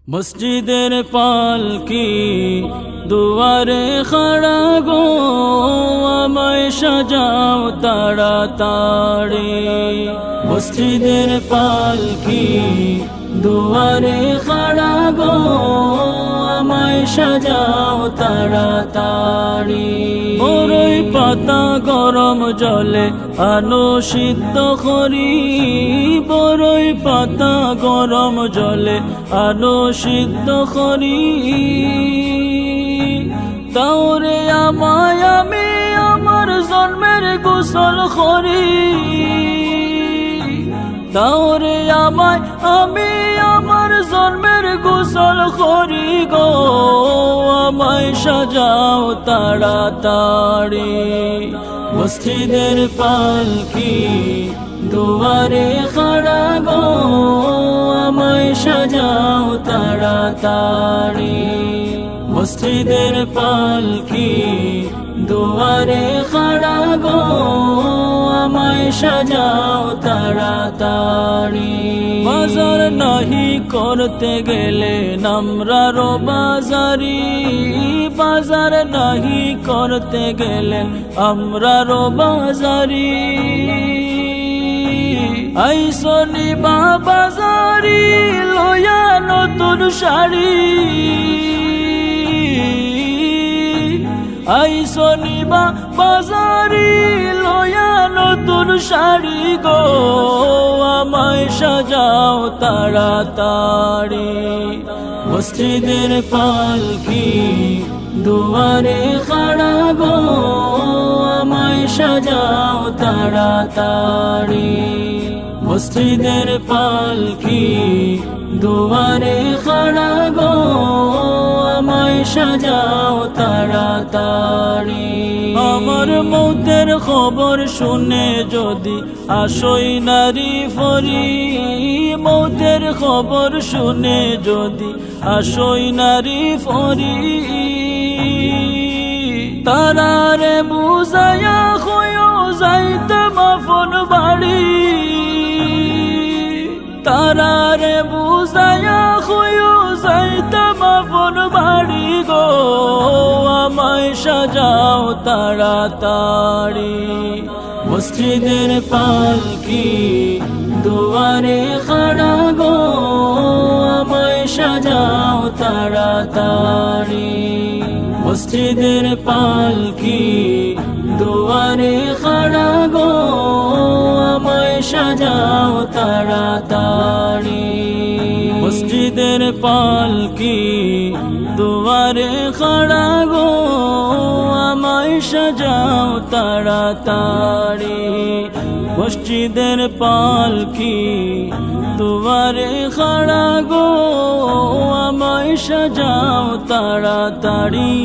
মসজিদের পালকি দুয়ারে খাড়া গো, আমায় সাজাও তাড়াতাড়ি। মসজিদের পালকি দুয়ারে খাড়া গো, আমায় সাজাও তাড়াতাড়ি। বরই পাতা গরম জলে আনো সিদ্ধ করি, বরই পাতা গরম জলে আনো সিদ্ধ করি। তাওরে আমায় আমি আমার জন্মের গোসল করি, তাওরে আমায় আমি আমার জন্মের গোসল করি গো, আমায় সাজাও তাড়াতাড়ি। মসজিদের পালকি দুয়ারে খাড়া গো, আমায় সাজাও তাড়াতাড়ি। মসজিদের পালকি দুয়ারে খাড়া গো, আমায় সাজাও তাড়াতাড়ি। বাজার নাহি করতে গেলে নামরার বাজারি, বাজার নাহি করতে গেলে আমরার বাজারি। আইসনি বা বাজারি লয়া নতুন শাড়ি, আইসনি বা বাজারি লয়া নতুন শাড়ি গো, আমায় সাজাও তাড়াতাড়ি। মসজিদের পালকি দুয়ারে খাড়া গো, আমায় সাজাও তাড়াতাড়ি। মসজিদের পালকি দুয়ারে খাড়া গো, আমায় সাজাও তাড়াতাড়ি। আমার মৌতের খবর শুনে যদি আসই নারী ফরি, মৌতের খবর শুনে যদি আসই নারী ফরি। তারারে বুঝায়া হয়েও যাইতে মাফন বাড়ি, তারারে বুঝায়া হয়েও যাইতে মাফন বাড়ি গো, আমায় সাজাও তাড়াতাড়ি। মসজিদের পালকি দুয়ারে খাড়া গো, আমায় সাজাও তাড়াতাড়ি। মসজিদের পালকি দুয়ারে খাড়া গো, আমায় সাজাও তাড়াতাড়ি। মসজিদের পালকি দুয়ারে খাড়া গো, আমায় সাজাও তাড়াতাড়ি। মসজিদের পালকি দুয়ারে খাড়া গো, আমায় সাজাও তাড়াতাড়ি।